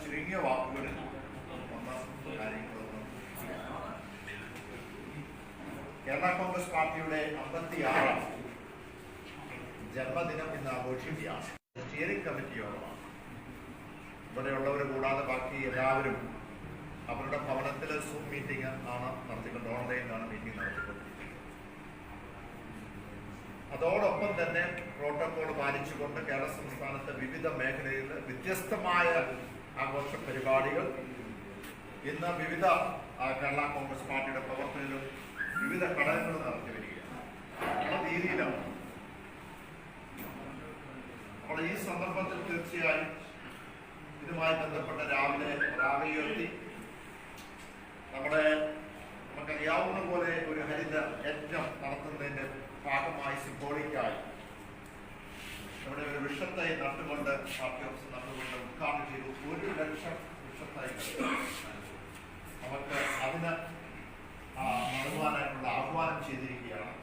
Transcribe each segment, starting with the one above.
ചുരുങ്ങിയ വാക്കുകളിൽ ഒന്ന് കാര്യങ്ങളൊന്നും കേരള കോൺഗ്രസ് പാർട്ടിയുടെ 56ാം ജന്മദിനം ഇന്ന് ആഘോഷിക്കുകയാണ്. സ്റ്റിയറിംഗ് കമ്മിറ്റി യോഗമാണ്. ഇവിടെയുള്ളവർ കൂടാതെ ബാക്കി എല്ലാവരും അവരുടെ ഭവനത്തിൽ സൂം മീറ്റിംഗ് ആണ് നടത്തിക്കൊണ്ട്, ഓൺലൈനിലാണ് മീറ്റിംഗ് നടത്തിക്കൊണ്ടിരിക്കുന്നത്. അതോടൊപ്പം തന്നെ പ്രോട്ടോകോൾ പാലിച്ചുകൊണ്ട് കേരള സംസ്ഥാനത്തെ വിവിധ മേഖലയിൽ വ്യത്യസ്തമായ ആഘോഷ പരിപാടികൾ ഇന്ന് വിവിധ കേരള കോൺഗ്രസ് പാർട്ടിയുടെ പ്രവർത്തനങ്ങളും വിവിധ ഘടകങ്ങൾ നടത്തി വരികയാണ്. പല രീതിയിലാണ്. അപ്പോൾ ഈ സന്ദർഭത്തിൽ തീർച്ചയായും ഇതുമായി ബന്ധപ്പെട്ട രാവിലെ ഉയർത്തി നമുക്കറിയാവുന്ന പോലെ ഒരു ഹരിത യജ്ഞം നടത്തുന്നതിന്റെ ഭാഗമായി സിംബോളിക്കായി നമ്മുടെ ഒരു വൃക്ഷത്തൈ നട്ടുകൊണ്ട് പാർട്ടി ഓഫീസ് നട്ടുകൊണ്ട് ഉദ്ഘാടനം ചെയ്തു. 1 ലക്ഷം വൃക്ഷത്തൈകൾ നമുക്ക് അതിന് നടുവാനായിട്ടുള്ള ആഹ്വാനം ചെയ്തിരിക്കുകയാണ്.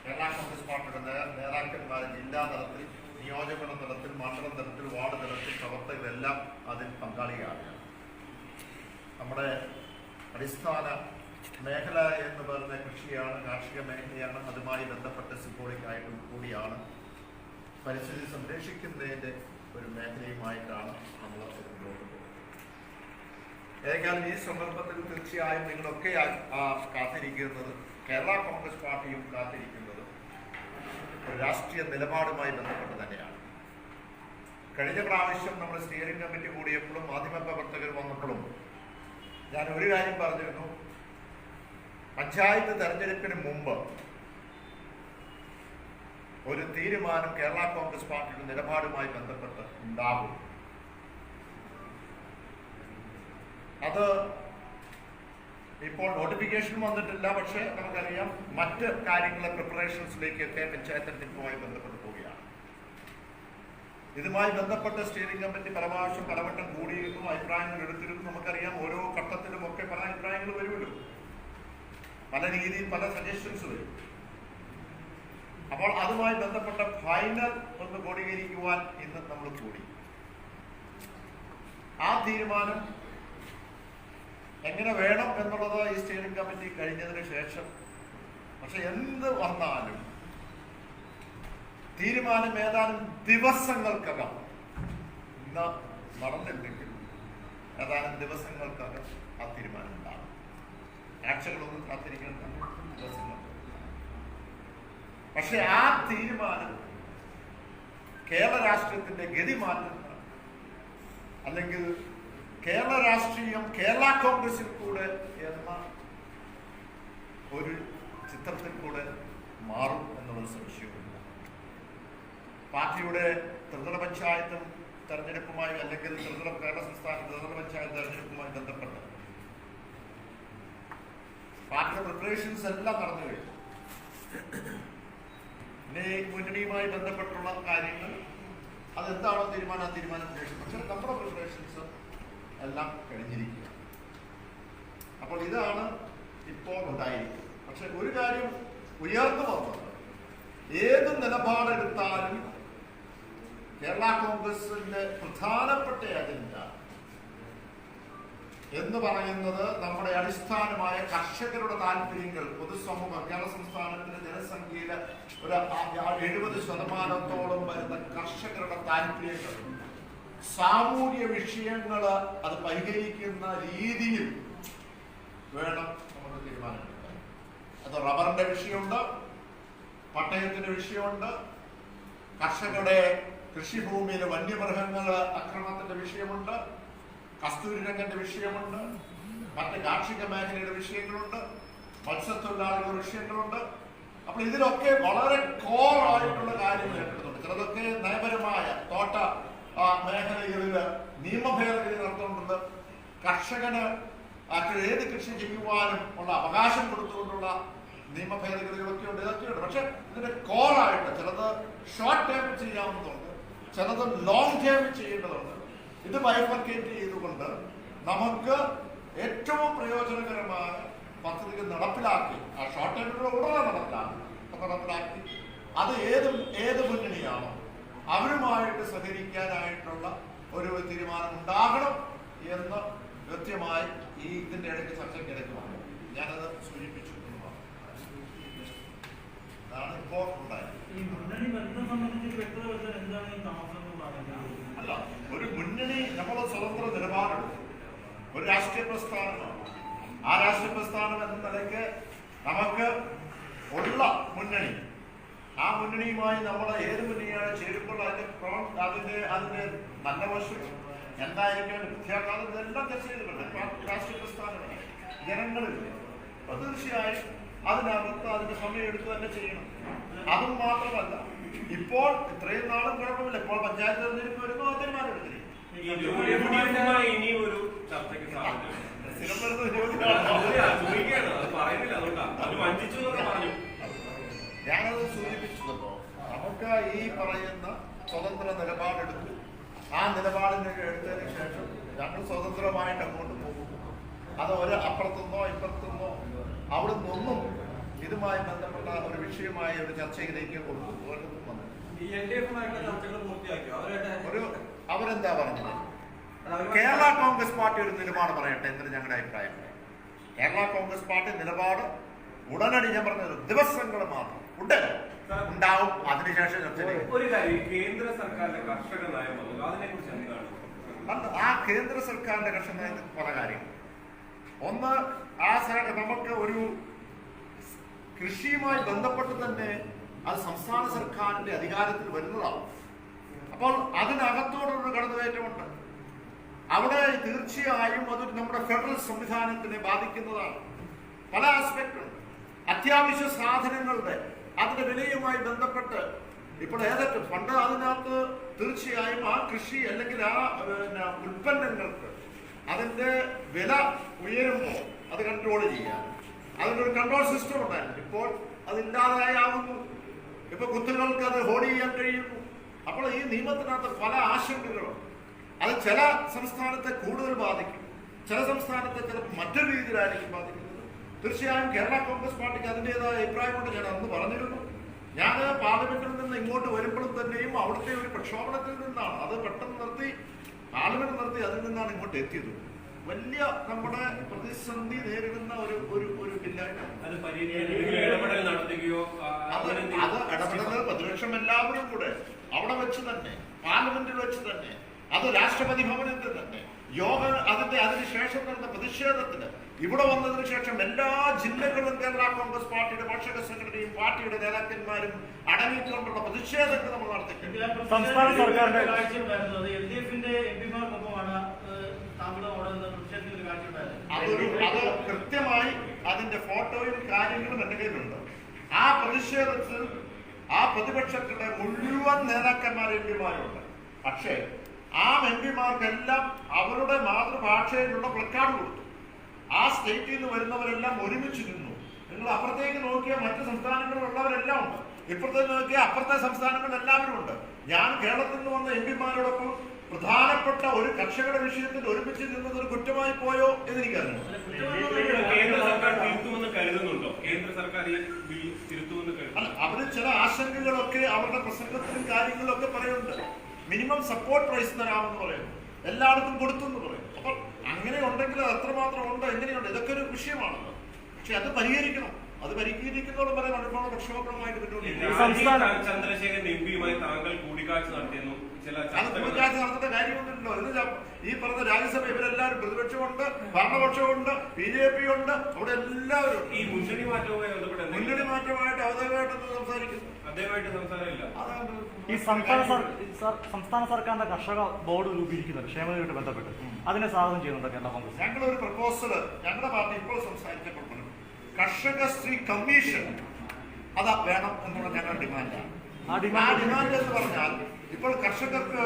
കേരള കോൺഗ്രസ് പാർട്ടിയുടെ നേതാക്കന്മാർ ജില്ലാ തലത്തിൽ, നിയോജക തലത്തിൽ, മണ്ഡലം തലത്തിൽ, വാർഡ് തലത്തിൽ പ്രവർത്തകരെല്ലാം അതിൽ പങ്കാളിയാണ്. നമ്മുടെ അടിസ്ഥാന മേഖല എന്ന് പറയുന്ന കൃഷിയാണ്, കാർഷിക മേഖലയാണ്. അതുമായി ബന്ധപ്പെട്ട സിംബോളിക്കായിട്ടും കൂടിയാണ്. പരിസ്ഥിതി സംരക്ഷിക്കുന്നതിൻ്റെ ഒരു മേഖലയുമായിട്ടാണ് നമ്മൾ മുന്നോട്ട് പോകുന്നത്. ഏതായാലും ഈ സന്ദർഭത്തിൽ തീർച്ചയായും നിങ്ങളൊക്കെ കാത്തിരിക്കുന്നത്, കേരള കോൺഗ്രസ് പാർട്ടിയും കാത്തിരിക്കുന്നത് ഒരു രാഷ്ട്രീയ നിലപാടുമായി ബന്ധപ്പെട്ട് തന്നെയാണ്. കഴിഞ്ഞ പ്രാവശ്യം നമ്മൾ സ്റ്റിയറിംഗ് കമ്മിറ്റി കൂടിയപ്പോഴും മാധ്യമപ്രവർത്തകർ വന്നപ്പോഴും ഞാൻ ഒരു കാര്യം പറഞ്ഞിരുന്നു. പഞ്ചായത്ത് തെരഞ്ഞെടുപ്പിന് മുമ്പ് ഒരു തീരുമാനം കേരള കോൺഗ്രസ് പാർട്ടിയുടെ നിലപാടുമായി ബന്ധപ്പെട്ട് ഉണ്ടാകും. അത് ഇപ്പോൾ നോട്ടിഫിക്കേഷൻ വന്നിട്ടില്ല. പക്ഷെ നമുക്കറിയാം മറ്റ് കാര്യങ്ങളെ പ്രിപ്പറേഷൻസിലേക്കൊക്കെ പഞ്ചായത്ത് തെരഞ്ഞെടുപ്പുമായി ബന്ധപ്പെട്ട് പോവുകയാണ്. ഇതുമായി ബന്ധപ്പെട്ട് സ്റ്റിയറിംഗ് കമ്മിറ്റി പലവട്ടം കൂടിയിരുന്നു, അഭിപ്രായങ്ങൾ എടുത്തിരുന്നു. നമുക്കറിയാം ഓരോ ഘട്ടത്തിലും ഒക്കെ പല അഭിപ്രായങ്ങൾ വരുമല്ലോ, പല രീതിയിൽ പല സജഷൻസ് വരും. അപ്പോൾ അതുമായി ബന്ധപ്പെട്ട ഫൈനൽ ഒന്ന് ക്രോഡീകരിക്കുവാൻ ഇന്ന് നമ്മൾ കൂടി. ആ തീരുമാനം എങ്ങനെ വേണം എന്നുള്ളത് ഈ സ്റ്റിയറിംഗ് കമ്മിറ്റി കഴിഞ്ഞതിന് ശേഷം, പക്ഷെ എന്ത് വന്നാലും തീരുമാനം ഏതാനും ദിവസങ്ങൾക്കകം, ഇന്ന് നടന്നില്ലെങ്കിൽ ഏതാനും ദിവസങ്ങൾക്കകം ആ തീരുമാനം ഉണ്ടാകും. ആഴ്ചകളൊന്നും കാത്തിരിക്കുന്ന ദിവസങ്ങൾ. പക്ഷെ ആ തീരുമാനം കേരള രാഷ്ട്രീയത്തിന്റെ ഗതി മാറ്റുന്ന, അല്ലെങ്കിൽ കേരള രാഷ്ട്രീയം കേരള കോൺഗ്രസിൽ കൂടെ എന്ന ഒരു ചിത്രത്തിൽ കൂടെ മാറും എന്നുള്ളത് സംശയമില്ല. പാർട്ടിയുടെ ത്രിതല പഞ്ചായത്തും തെരഞ്ഞെടുപ്പുമായി, അല്ലെങ്കിൽ കേരള സംസ്ഥാന ത്രിതല പഞ്ചായത്ത് തെരഞ്ഞെടുപ്പുമായി ബന്ധപ്പെട്ട് പാർട്ടിയുടെ പ്രിപ്പറേഷൻസ് എല്ലാം നടന്നു കഴിഞ്ഞു. പിന്നെ മുന്നണിയുമായി ബന്ധപ്പെട്ടുള്ള കാര്യങ്ങൾ അതെന്താണോ തീരുമാനം ശേഷം, പക്ഷെ നമ്മുടെ പ്രിപ്പറേഷൻസ് എല്ലാം കഴിഞ്ഞിരിക്കുക. അപ്പോൾ ഇതാണ് ഇപ്പോൾ ഉണ്ടായിരിക്കുന്നത്. പക്ഷെ ഒരു കാര്യം ഉയർന്നു വന്നത്, ഏത് നിലപാടെടുത്താലും കേരള കോൺഗ്രസിന്റെ പ്രധാനപ്പെട്ട അജണ്ട എന്ന് പറയുന്നത് നമ്മുടെ അടിസ്ഥാനമായ കർഷകരുടെ താല്പര്യങ്ങൾ, പൊതുസമൂഹം, കേരള സംസ്ഥാനത്തിന്റെ ജനസംഖ്യയിലെ ഒരു 70% വരുന്ന കർഷകരുടെ താല്പര്യങ്ങൾ, സാമൂഹ്യ വിഷയങ്ങൾ അത് പരിഹരിക്കുന്ന രീതിയിൽ വേണം നമുക്ക് തീരുമാനമെടുക്കാൻ. അത് റബ്ബറിന്റെ വിഷയമുണ്ട്, പട്ടയത്തിന്റെ വിഷയമുണ്ട്, കർഷകരുടെ കൃഷിഭൂമിയിലെ വന്യമൃഗങ്ങൾ ആക്രമണത്തിന്റെ വിഷയമുണ്ട്, കസ്തൂരിരംഗന്റെ വിഷയമുണ്ട്, മറ്റ് കാർഷിക മേഖലയുടെ വിഷയങ്ങളുണ്ട്, മത്സ്യത്തൊഴിലാളികളുടെ വിഷയങ്ങളുണ്ട്. അപ്പോൾ ഇതിലൊക്കെ വളരെ കോറായിട്ടുള്ള കാര്യങ്ങൾ ഏർപ്പെടുന്നുണ്ട്. ചിലതൊക്കെ നയപരമായ തോട്ട മേഖലകളിൽ നിയമഭേദഗതി നടത്തുന്നുണ്ട്. കർഷകന് ഏത് കൃഷി ചെയ്യുവാനും ഉള്ള അവകാശം കൊടുത്തുകൊണ്ടുള്ള നിയമ ഭേദഗതികളൊക്കെ ഉണ്ട്, ഇതൊക്കെയുണ്ട്. പക്ഷെ ഇതിന്റെ കോറായിട്ട് ചിലത് ഷോർട്ട് ടേം ചെയ്യാവുന്നതുണ്ട്, ചിലത് ലോങ് ടേം ചെയ്യേണ്ടതുണ്ട്. ഇത് ബൈഫർക്കേറ്റ് ചെയ്തുകൊണ്ട് നമുക്ക് ഏറ്റവും പ്രയോജനകരമായ പദ്ധതികൾ നടപ്പിലാക്കി, ആ ഷോർട്ട് ടേമിലൂടെ ഉടനെ നടപ്പിലാക്കി അത് ഏത് മുന്നണിയാണോ അവരുമായിട്ട് സഹകരിക്കാനായിട്ടുള്ള ഒരു തീരുമാനം ഉണ്ടാകണം എന്ന് കൃത്യമായി ഇതിന്റെ ഇടയ്ക്ക് ചർച്ചയ്ക്കിടയ്ക്കുമാണ് ഞാനത് സൂചിപ്പിച്ചു എന്നുമാണ്. അതാണ് ഇപ്പോൾ ഉണ്ടായത്. അല്ല, ഒരു മുന്നണി നമ്മൾ സ്വതന്ത്ര നിലപാടെടുക്കും. ഒരു രാഷ്ട്രീയ പ്രസ്ഥാനമാണ്. ആ രാഷ്ട്രീയ പ്രസ്ഥാനം എന്ന നിലയ്ക്ക് നമുക്ക് ഉള്ള മുന്നണി, ആ മുന്നണിയുമായി നമ്മൾ ഏത് മുന്നണിയാണ് ചേരുമ്പോൾ അതിന്റെ നല്ല വശം എന്തായിരിക്കും, വിദ്യാഭ്യാസം, ഇതെല്ലാം ചർച്ച ചെയ്തിട്ടുണ്ട്. രാഷ്ട്രീയ പ്രസ്ഥാനമാണ്, ജനങ്ങളില്ല. അപ്പൊ തീർച്ചയായും അതിനകത്ത് അതിന്റെ സമയമെടുത്ത് തന്നെ ചെയ്യണം. അതും മാത്രമല്ല, ഇപ്പോൾ ഇത്രയും നാളും കുഴപ്പമില്ല. ഇപ്പോൾ പഞ്ചായത്ത് തെരഞ്ഞെടുപ്പ് വരുമ്പോൾ തീരുമാനമെടുത്തിരിക്കും. ഞാനത് സൂചിപ്പിച്ചതല്ലോ, നമുക്ക് ഈ പറയുന്ന സ്വതന്ത്ര നിലപാടെടുത്തു. ആ നിലപാടിന് എടുത്തതിന് ശേഷം ഞങ്ങൾ സ്വതന്ത്രമായിട്ട് അങ്ങോട്ട് പോകും. അത് ഒരു അപ്പുറത്തുനിന്നോ ഇപ്പുറത്തുനിന്നോ അവിടെ നിന്നൊന്നും ഇതുമായി ബന്ധപ്പെട്ട ഒരു വിഷയമായ ഒരു ചർച്ചയിലേക്ക് അവരെന്താ പറഞ്ഞത്? കേരള കോൺഗ്രസ് പാർട്ടി ഒരു നിലപാട് പറയട്ടെ എന്ന് ഞങ്ങളുടെ അഭിപ്രായം. കേരള കോൺഗ്രസ് പാർട്ടി നിലപാട് ഉടനടി, ഞാൻ പറഞ്ഞത് ദിവസങ്ങൾ മാത്രം ഉണ്ടാവും. അതിനുശേഷം ഒരു കാര്യം, കേന്ദ്ര സർക്കാരിന്റെ കർഷക നയം അതിനെ കുറിച്ച് എന്താണ്? ആ കേന്ദ്ര സർക്കാരിന്റെ കർഷക നയത്തിൽ പല കാര്യങ്ങൾ. ഒന്ന്, നമുക്ക് ഒരു കൃഷിയുമായി ബന്ധപ്പെട്ട് തന്നെ അത് സംസ്ഥാന സർക്കാരിന്റെ അധികാരത്തിൽ വരുന്നതാവും. അപ്പോൾ അതിനകത്തോടൊരു കടന്നുകയറ്റമുണ്ട്. അവിടെ തീർച്ചയായും അതൊരു നമ്മുടെ ഫെഡറൽ സംവിധാനത്തിനെ ബാധിക്കുന്നതാണ്. പല ആസ്പെക്റ്റുണ്ട്. അത്യാവശ്യ സാധനങ്ങളുടെ അതിന്റെ വിലയുമായി ബന്ധപ്പെട്ട് ഇപ്പോൾ ഏതൊക്കെ പണ്ട് അതിനകത്ത് തീർച്ചയായും ആ കൃഷി അല്ലെങ്കിൽ ആ ഉൽപ്പന്നങ്ങൾക്ക് അതിന്റെ വില ഉയരുമ്പോൾ അത് കൺട്രോൾ ചെയ്യാൻ അതിനൊരു കൺട്രോൾ സിസ്റ്റം ഉണ്ടായിരുന്നു. ഇപ്പോൾ അതില്ലാതെയാവുന്നു. ഇപ്പൊ കുത്തുകൾക്ക് അത് ഹോൾഡ് ചെയ്യാൻ കഴിയുന്നു. അപ്പോൾ ഈ നിയമത്തിനകത്ത് പല ആശങ്കകളും. അത് ചില സംസ്ഥാനത്തെ കൂടുതൽ ബാധിക്കും, ചില സംസ്ഥാനത്തെ ചിലപ്പോൾ മറ്റൊരു രീതിയിലായിരിക്കും ബാധിക്കുന്നത്. തീർച്ചയായും കേരള കോൺഗ്രസ് പാർട്ടിക്ക് അതിൻ്റെതായ അഭിപ്രായമുണ്ട്. ഞാൻ അന്ന് പറഞ്ഞിരുന്നു. ഞാൻ പാർലമെന്റിൽ നിന്ന് ഇങ്ങോട്ട് വരുമ്പോഴും തന്നെയും അവിടുത്തെ ഒരു പ്രക്ഷോഭണത്തിൽ നിന്നാണ് അത് പെട്ടെന്ന് നിർത്തി, പാർലമെന്റ് നിർത്തി, അതിൽ നിന്നാണ് ഇങ്ങോട്ട് എത്തിയത്. വലിയ നമ്മുടെ പ്രതിസന്ധി നേരിടുന്ന ഒരു ബില്ലായിട്ട് അത് ഇടപെടൽ പ്രതിപക്ഷം എല്ലാവരും കൂടെ അവിടെ വെച്ച് തന്നെ, പാർലമെന്റിൽ വെച്ച് തന്നെ, അത് രാഷ്ട്രപതി ഭവനിൽ തന്നെ അതിനുശേഷം നടന്ന പ്രതിഷേധത്തിന് ഇവിടെ വന്നതിന് ശേഷം എല്ലാ ജില്ലകളിലും കേരള കോൺഗ്രസ് പാർട്ടിയുടെ കർഷക സംഘടനയും പാർട്ടിയുടെ നേതാക്കന്മാരും അടങ്ങിക്കൊണ്ടുള്ള പ്രതിഷേധങ്ങൾ നമ്മൾ നടത്തിയിട്ടുണ്ട്. സംസ്ഥാന സർക്കാരിന്റെ അത് കൃത്യമായി അതിന്റെ ഫോട്ടോയും കാര്യങ്ങളും എന്റെ കയ്യിലുണ്ട്. ആ പ്രതിഷേധത്തിൽ ആ പ്രതിപക്ഷത്തിന്റെ മുഴുവൻ നേതാക്കന്മാർ എംപിമാരുണ്ട്. പക്ഷേ ആ എംപിമാർക്കെല്ലാം അവരുടെ മാതൃഭാഷയിലുള്ള പ്ലക്കാർഡ് കൊടുത്തു. ആ സ്റ്റേറ്റിൽ നിന്ന് വരുന്നവരെല്ലാം ഒരുമിച്ച് നിന്നു. നിങ്ങൾ അപ്പുറത്തേക്ക് നോക്കിയാൽ മറ്റു സംസ്ഥാനങ്ങളിലുള്ളവരെല്ലാം ഉണ്ട്, ഇപ്പുറത്തേക്ക് നോക്കിയാൽ അപ്പുറത്തെ സംസ്ഥാനങ്ങളിൽ എല്ലാവരും ഉണ്ട്. ഞാൻ കേരളത്തിൽ നിന്ന് വന്ന എംപിമാരോടൊപ്പം പ്രധാനപ്പെട്ട ഒരു കർഷകരുടെ വിഷയത്തിൽ ഒരുമിച്ച് നിന്നത് ഒരു കുറ്റമായി പോയോ എന്ന് എനിക്കറിയാം. അവര് ചില ആശങ്കകളൊക്കെ അവരുടെ പ്രസംഗത്തിലും കാര്യങ്ങളൊക്കെ പറയുന്നുണ്ട്. മിനിമം സപ്പോർട്ട് പ്രൈസ് തരാമെന്ന് പറയുന്നു, എല്ലായിടത്തും കൊടുത്തു എന്ന് പറയും. അപ്പോൾ അങ്ങനെ ഉണ്ടെങ്കിൽ അത് എത്രമാത്രം ഉണ്ട്, എങ്ങനെയുണ്ട്, ഇതൊക്കെ ഒരു വിഷയമാണല്ലോ. പക്ഷെ അത് പരിഹരിക്കണം. അത് പരിഹരിക്കുന്നതോടും വരെ ഒരുപാട് പ്രക്ഷോഭമായിട്ട് ചന്ദ്രശേഖരൻ എംപിയുമായി താങ്കൾ കൂടിക്കാഴ്ച നടത്തിയെന്നു. അത് കൂടിക്കാഴ്ച നടത്തേണ്ട കാര്യമൊന്നുമില്ലല്ലോ. ഇത് ഈ പറഞ്ഞ രാജ്യസഭ ഇവരെല്ലാവരും പ്രതിപക്ഷമുണ്ട്, ഭരണപക്ഷമുണ്ട്, BJP ഉണ്ട്, അവിടെ എല്ലാവരും ഈ മുന്നണി മാറ്റവുമായി മാറ്റമായിട്ട് ഔദ്യോഗികമായിട്ടൊന്നും സംസാരിക്കുന്നു. അദ്ദേഹമായിട്ട് സംസാരമില്ല. ഈ സംസ്ഥാന സർക്കാരിന്റെ കർഷക ബോർഡ് രൂപീകരിക്കുന്നത് ക്ഷേമതയുമായിട്ട് ബന്ധപ്പെട്ട് അതിനെ സ്വാഗതം ചെയ്യുന്നുണ്ട് കേരള കോൺഗ്രസ്. ഞങ്ങളൊരു പ്രപ്പോസല് ഞങ്ങളുടെ പാർട്ടി ഇപ്പോൾ സംസാരിക്കപ്പെടുന്നു. കർഷക സ്ത്രീ കമ്മീഷൻ അതാ വേണം എന്നുള്ള ഞങ്ങളുടെ ഡിമാൻഡാണ്. ആ ഡിമാൻഡ് എന്ന് പറഞ്ഞാൽ ഇപ്പോൾ കർഷകർക്ക്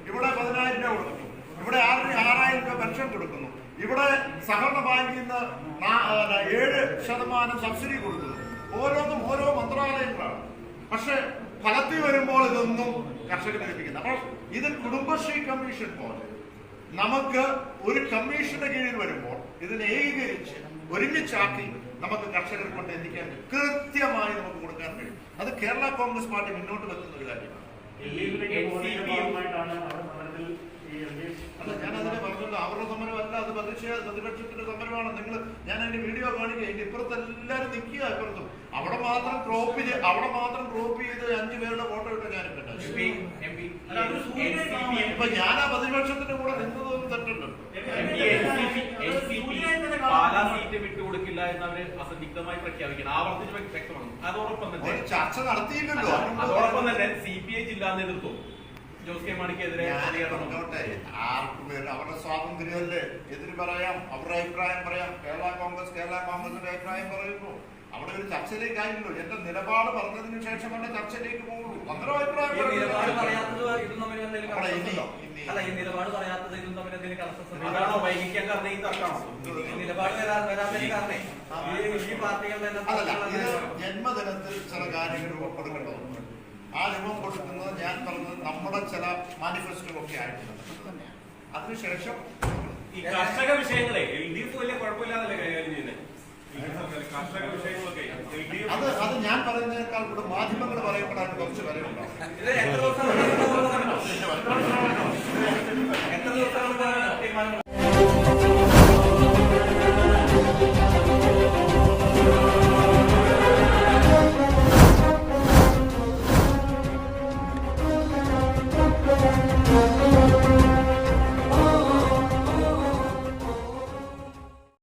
ഇവിടെ 10,000 രൂപ കൊടുക്കുന്നു, ഇവിടെ 6,000 രൂപ പെൻഷൻ കൊടുക്കുന്നു, ഇവിടെ സഹകരണ ബാങ്കിൽ നിന്ന് 7% സബ്സിഡി കൊടുക്കുന്നു. ഓരോന്നും ഓരോ മന്ത്രാലയങ്ങളാണ്. പക്ഷെ ഫലത്തിൽ വരുമ്പോൾ ഇതൊന്നും കർഷകരെ ലഭിക്കുന്നത്. അപ്പോൾ ഇത് കുടുംബശ്രീ കമ്മീഷൻ പോലെ നമുക്ക് ഒരു കമ്മീഷന്റെ കീഴിൽ വരുമ്പോൾ ഇതിനെ ഏകീകരിച്ച് ഒരുമിച്ചാക്കി നമുക്ക് കർഷകരെ കൊണ്ട് എത്തിക്കാൻ കൃത്യമായി നമുക്ക് കൊടുക്കാൻ കഴിയും. അത് കേരള കോൺഗ്രസ് പാർട്ടി മുന്നോട്ട് വെക്കുന്ന ഒരു കാര്യമാണ്. അത് പ്രതിപക്ഷത്തിന്റെ സമരമാണ്. ഞാൻ അതിന്റെ വീഡിയോ കാണിക്കുക. അതിന്റെ ഇപ്പുറത്ത് എല്ലാവരും നിൽക്കുക. ഇപ്പുറത്തും അവിടെ മാത്രം ക്രോപ്പ് ചെയ്ത് 5 പേരുടെ ഫോട്ടോ ഇട്ട് ഞാനിപ്പോ ഇപ്പൊ ഞാൻ ആ പ്രതിപക്ഷത്തിന്റെ കൂടെ നിന്നതൊന്നും തെറ്റുണ്ടോ? പാലാ സീറ്റ് വിട്ടുകൊടുക്കില്ല എന്നവര് അസന്നിഗ്ധമായി പ്രഖ്യാപിക്കണം. ആവർത്തിച്ച് വ്യക്തമാണ്. അതോടൊപ്പം തന്നെ ചർച്ച നടത്തിയില്ലല്ലോ. അതോടൊപ്പം തന്നെ CPI ജില്ലാ നേതൃത്വം ജോസ് കെ മാണിക്കെതിരെ ആർക്കും അവരുടെ സ്വാതന്ത്ര്യമല്ലേ, എതിര് പറയാം, അവരുടെ അഭിപ്രായം പറയാം. കേരള കോൺഗ്രസിന്റെ അഭിപ്രായം പറയുന്നു. അവിടെ ഒരു ചർച്ചയിലേക്കായില്ലോ. എന്റെ നിലപാട് പറഞ്ഞതിന് ശേഷം എന്റെ ചർച്ചയിലേക്ക് പോകുള്ളൂ. അന്നേരം അഭിപ്രായം അതാണോ വൈകിക്കാൻ കാരണം ഈ തർക്കമാണോ? അതല്ല, ഇത് ജന്മദിനത്തിൽ ചില കാര്യങ്ങൾ ഉൾപ്പെടുക്കേണ്ടതുണ്ട്. ആ രൂപം കൊടുക്കുന്നത് ഞാൻ പറഞ്ഞത് നമ്മുടെ ചില മാനിഫെസ്റ്റോ ഒക്കെ ആയിട്ട് തന്നെയാണ്. അതിനുശേഷം ഈ കർഷക വിഷയങ്ങളെ LDF വലിയ കുഴപ്പമില്ലാതല്ലേ കൈകാര്യം ചെയ്യുന്നത്? കർഷക വിഷയങ്ങളൊക്കെ അത് ഞാൻ പറയുന്നതിനേക്കാൾ കൂടെ മാധ്യമങ്ങൾ പറയപ്പെടാൻ കുറച്ച് വിലയുണ്ടാവും.